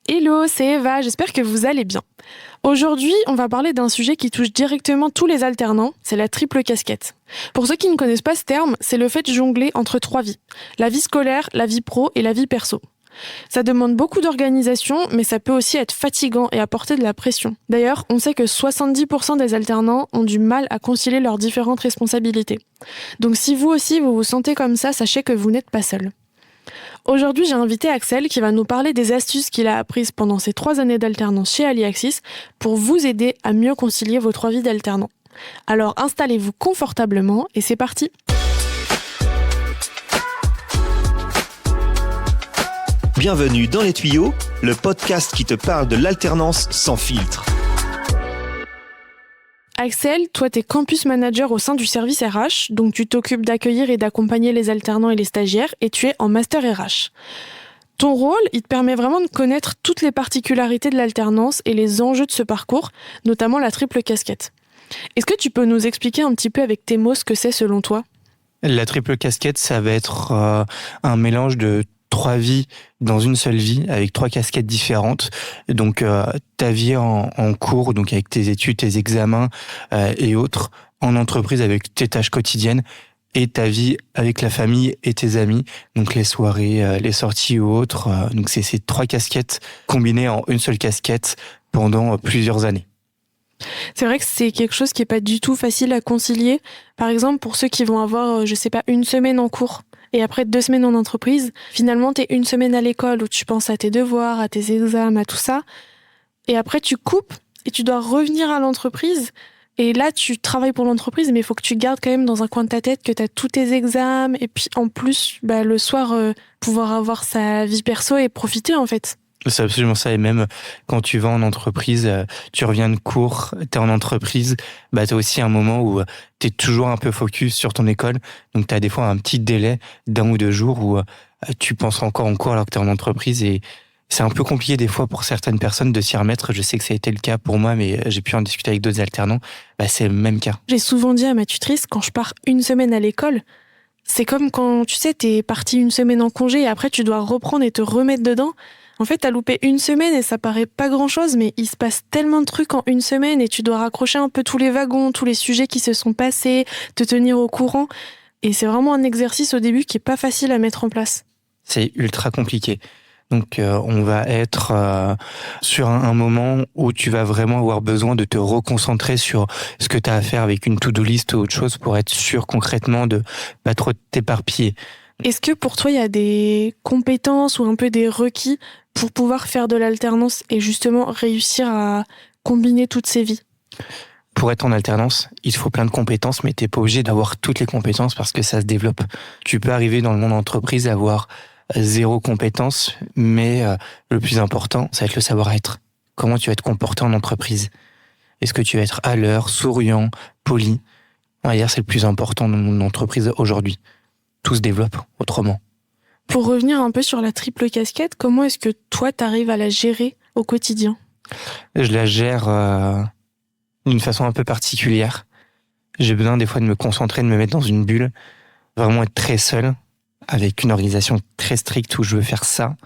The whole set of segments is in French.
Hello, c'est Eva, j'espère que vous allez bien. Aujourd'hui, on va parler d'un sujet qui touche directement tous les alternants, c'est la triple casquette. Pour ceux qui ne connaissent pas ce terme, c'est le fait de jongler entre 3 vies. La vie scolaire, la vie pro et la vie perso. Ça demande beaucoup d'organisation, mais ça peut aussi être fatigant et apporter de la pression. D'ailleurs, on sait que 70% des alternants ont du mal à concilier leurs différentes responsabilités. Donc si vous aussi vous vous sentez comme ça, sachez que vous n'êtes pas seul. Aujourd'hui, j'ai invité Axel qui va nous parler des astuces qu'il a apprises pendant ses 3 années d'alternance chez Aliaxis pour vous aider à mieux concilier vos 3 vies d'alternant. Alors installez-vous confortablement et c'est parti! Bienvenue dans Les Tuyaux, le podcast qui te parle de l'alternance sans filtre. Axel, toi t'es campus manager au sein du service RH, donc tu t'occupes d'accueillir et d'accompagner les alternants et les stagiaires et tu es en master RH. Ton rôle, il te permet vraiment de connaître toutes les particularités de l'alternance et les enjeux de ce parcours, notamment la triple casquette. Est-ce que tu peux nous expliquer un petit peu avec tes mots ce que c'est selon toi ? La triple casquette, ça va être un mélange de 3 vies dans une seule vie, avec 3 casquettes différentes. Donc, ta vie en cours, donc avec tes études, tes examens et autres, en entreprise avec tes tâches quotidiennes, et ta vie avec la famille et tes amis, donc les soirées, les sorties ou autres. Donc, c'est ces 3 casquettes combinées en une seule casquette pendant plusieurs années. C'est vrai que c'est quelque chose qui est pas du tout facile à concilier. Par exemple, pour ceux qui vont avoir, une semaine en cours et après 2 semaines en entreprise, finalement, t'es une semaine à l'école où tu penses à tes devoirs, à tes examens, à tout ça. Et après, tu coupes et tu dois revenir à l'entreprise. Et là, tu travailles pour l'entreprise, mais il faut que tu gardes quand même dans un coin de ta tête que t'as tous tes examens. Et puis, en plus, le soir, pouvoir avoir sa vie perso et profiter, en fait. C'est absolument ça. Et même quand tu vas en entreprise, tu reviens de cours, t'es en entreprise, t'as aussi un moment où t'es toujours un peu focus sur ton école. Donc t'as des fois un petit délai d'1 ou 2 jours où tu penses encore en cours alors que t'es en entreprise. Et c'est un peu compliqué des fois pour certaines personnes de s'y remettre. Je sais que ça a été le cas pour moi, mais j'ai pu en discuter avec d'autres alternants. C'est le même cas. J'ai souvent dit à ma tutrice, quand je pars une semaine à l'école, c'est comme quand, tu sais, t'es parti une semaine en congé et après tu dois reprendre et te remettre dedans. En fait, t'as loupé une semaine et ça paraît pas grand-chose, mais il se passe tellement de trucs en une semaine et tu dois raccrocher un peu tous les wagons, tous les sujets qui se sont passés, te tenir au courant. Et c'est vraiment un exercice au début qui est pas facile à mettre en place. C'est ultra compliqué. Donc, on va être sur un moment où tu vas vraiment avoir besoin de te reconcentrer sur ce que tu as à faire avec une to-do list ou autre chose pour être sûr concrètement de pas trop t'éparpiller. Est-ce que pour toi, il y a des compétences ou un peu des requis pour pouvoir faire de l'alternance et justement réussir à combiner toutes ces vies ? Pour être en alternance, il faut plein de compétences, mais t'es pas obligé d'avoir toutes les compétences parce que ça se développe. Tu peux arriver dans le monde entreprise à avoir 0 compétences, mais le plus important, ça va être le savoir-être. Comment tu vas te comporter en entreprise ? Est-ce que tu vas être à l'heure, souriant, poli ? D'ailleurs, c'est le plus important dans mon entreprise aujourd'hui. Tout se développe autrement. Pour revenir un peu sur la triple casquette, comment est-ce que toi, t'arrives à la gérer au quotidien ? Je la gère d'une façon un peu particulière. J'ai besoin des fois de me concentrer, de me mettre dans une bulle, vraiment être très seul, avec une organisation très stricte où je veux faire ça.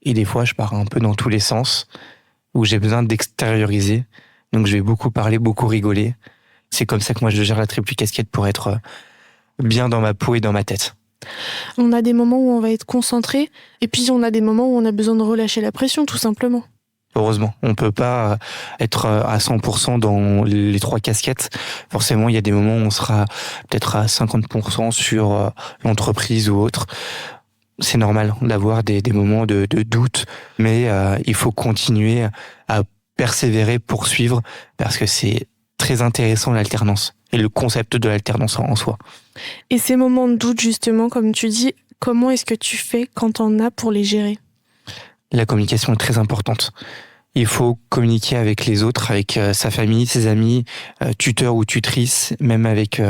Et des fois, je pars un peu dans tous les sens, où j'ai besoin d'extérioriser. Donc je vais beaucoup parler, beaucoup rigoler. C'est comme ça que moi je gère la triple casquette pour être bien dans ma peau et dans ma tête. On a des moments où on va être concentré, et puis on a des moments où on a besoin de relâcher la pression, tout simplement. Heureusement, on peut pas être à 100% dans les 3 casquettes. Forcément, il y a des moments où on sera peut-être à 50% sur l'entreprise ou autre. C'est normal d'avoir des moments de doute, mais il faut continuer à persévérer, poursuivre, parce que c'est très intéressant l'alternance et le concept de l'alternance en soi. Et ces moments de doute, justement, comme tu dis, comment est-ce que tu fais quand t'en as pour les gérer ? La communication est très importante. Il faut communiquer avec les autres, avec sa famille, ses amis, tuteurs ou tutrices, même avec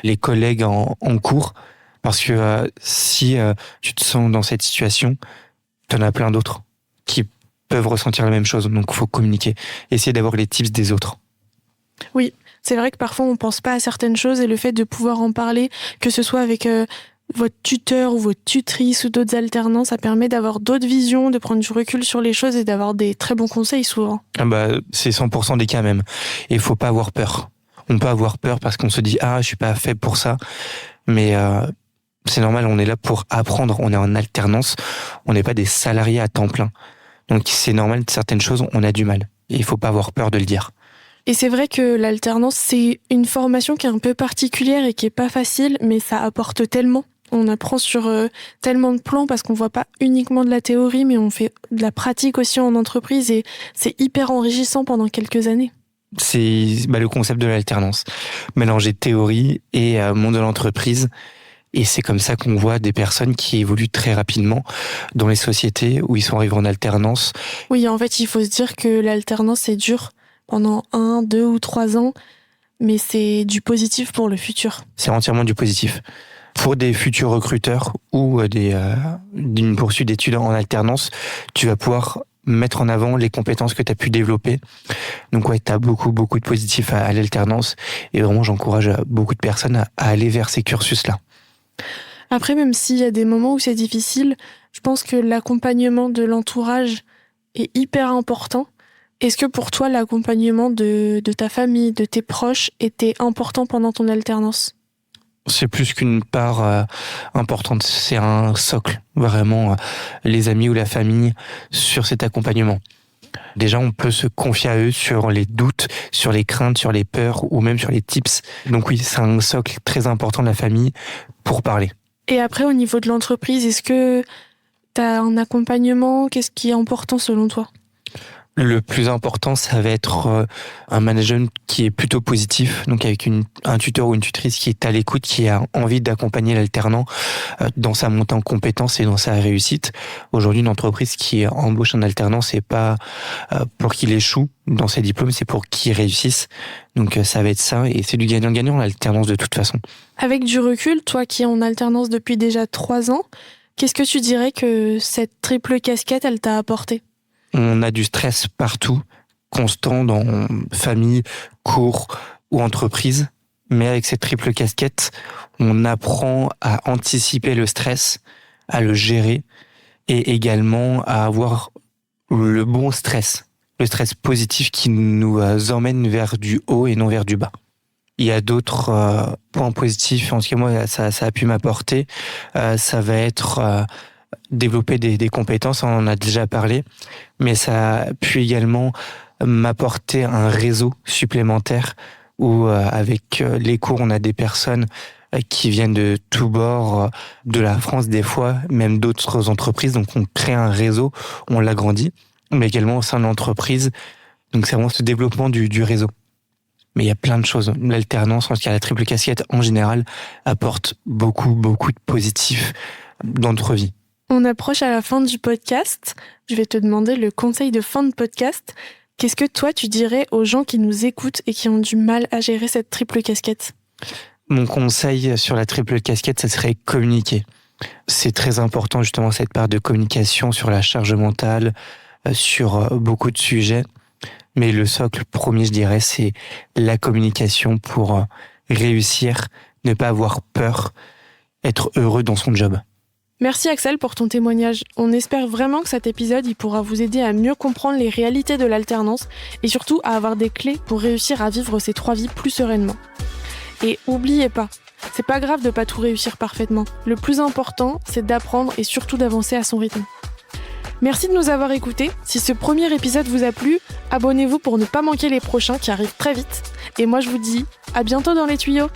les collègues en cours. Parce que si tu te sens dans cette situation, tu en as plein d'autres qui peuvent ressentir la même chose. Donc il faut communiquer. Essayer d'avoir les tips des autres. Oui, c'est vrai que parfois on pense pas à certaines choses et le fait de pouvoir en parler, que ce soit avec votre tuteur ou votre tutrice ou d'autres alternants, ça permet d'avoir d'autres visions, de prendre du recul sur les choses et d'avoir des très bons conseils souvent. C'est 100% des cas même. Et il faut pas avoir peur. On peut avoir peur parce qu'on se dit « Ah, je suis pas fait pour ça ». Mais c'est normal, on est là pour apprendre. On est en alternance. On n'est pas des salariés à temps plein. Donc c'est normal, certaines choses, on a du mal. Et il faut pas avoir peur de le dire. Et c'est vrai que l'alternance, c'est une formation qui est un peu particulière et qui est pas facile, mais ça apporte tellement. On apprend sur tellement de plans parce qu'on voit pas uniquement de la théorie, mais on fait de la pratique aussi en entreprise et c'est hyper enrichissant pendant quelques années. C'est le concept de l'alternance. Mélanger théorie et monde de l'entreprise. Et c'est comme ça qu'on voit des personnes qui évoluent très rapidement dans les sociétés où ils sont arrivés en alternance. Oui, en fait, il faut se dire que l'alternance, c'est dur pendant 1, 2 ou 3 ans, mais c'est du positif pour le futur. C'est entièrement du positif. Pour des futurs recruteurs ou d'une poursuite d'études en alternance, tu vas pouvoir mettre en avant les compétences que tu as pu développer. Donc ouais, tu as beaucoup de positifs à l'alternance et vraiment j'encourage beaucoup de personnes à aller vers ces cursus-là. Après, même s'il y a des moments où c'est difficile, je pense que l'accompagnement de l'entourage est hyper important. Est-ce que pour toi, l'accompagnement de ta famille, de tes proches, était important pendant ton alternance ? C'est plus qu'une part importante, c'est un socle, vraiment, les amis ou la famille sur cet accompagnement. Déjà, on peut se confier à eux sur les doutes, sur les craintes, sur les peurs ou même sur les tips. Donc oui, c'est un socle très important de la famille pour parler. Et après, au niveau de l'entreprise, est-ce que tu as un accompagnement ? Qu'est-ce qui est important selon toi ? Le plus important, ça va être un management qui est plutôt positif, donc avec un tuteur ou une tutrice qui est à l'écoute, qui a envie d'accompagner l'alternant dans sa montée en compétences et dans sa réussite. Aujourd'hui, une entreprise qui embauche un alternant, c'est pas pour qu'il échoue dans ses diplômes, c'est pour qu'il réussisse. Donc ça va être ça, et c'est du gagnant-gagnant l'alternance de toute façon. Avec du recul, toi qui es en alternance depuis déjà 3 ans, qu'est-ce que tu dirais que cette triple casquette, elle t'a apporté ? On a du stress partout, constant dans famille, cours ou entreprise. Mais avec cette triple casquette, on apprend à anticiper le stress, à le gérer et également à avoir le bon stress. Le stress positif qui nous emmène vers du haut et non vers du bas. Il y a d'autres points positifs, en tout cas moi ça a pu m'apporter. Ça va être développer des compétences, on en a déjà parlé, mais ça a pu également m'apporter un réseau supplémentaire où avec les cours, on a des personnes qui viennent de tous bords de la France des fois, même d'autres entreprises, donc on crée un réseau, on l'agrandit, mais également au sein de l'entreprise, donc c'est vraiment ce développement du réseau. Mais il y a plein de choses. L'alternance, en tout cas la triple casquette en général, apporte beaucoup de positifs dans notre vie. On approche à la fin du podcast. Je vais te demander le conseil de fin de podcast. Qu'est-ce que toi, tu dirais aux gens qui nous écoutent et qui ont du mal à gérer cette triple casquette ? Mon conseil sur la triple casquette, ça serait communiquer. C'est très important justement cette part de communication sur la charge mentale, sur beaucoup de sujets. Mais le socle premier, je dirais, c'est la communication pour réussir, ne pas avoir peur, être heureux dans son job. Merci Axel pour ton témoignage. On espère vraiment que cet épisode il pourra vous aider à mieux comprendre les réalités de l'alternance et surtout à avoir des clés pour réussir à vivre ces 3 vies plus sereinement. Et oubliez pas, c'est pas grave de pas tout réussir parfaitement. Le plus important, c'est d'apprendre et surtout d'avancer à son rythme. Merci de nous avoir écoutés. Si ce premier épisode vous a plu, abonnez-vous pour ne pas manquer les prochains qui arrivent très vite. Et moi je vous dis à bientôt dans les tuyaux.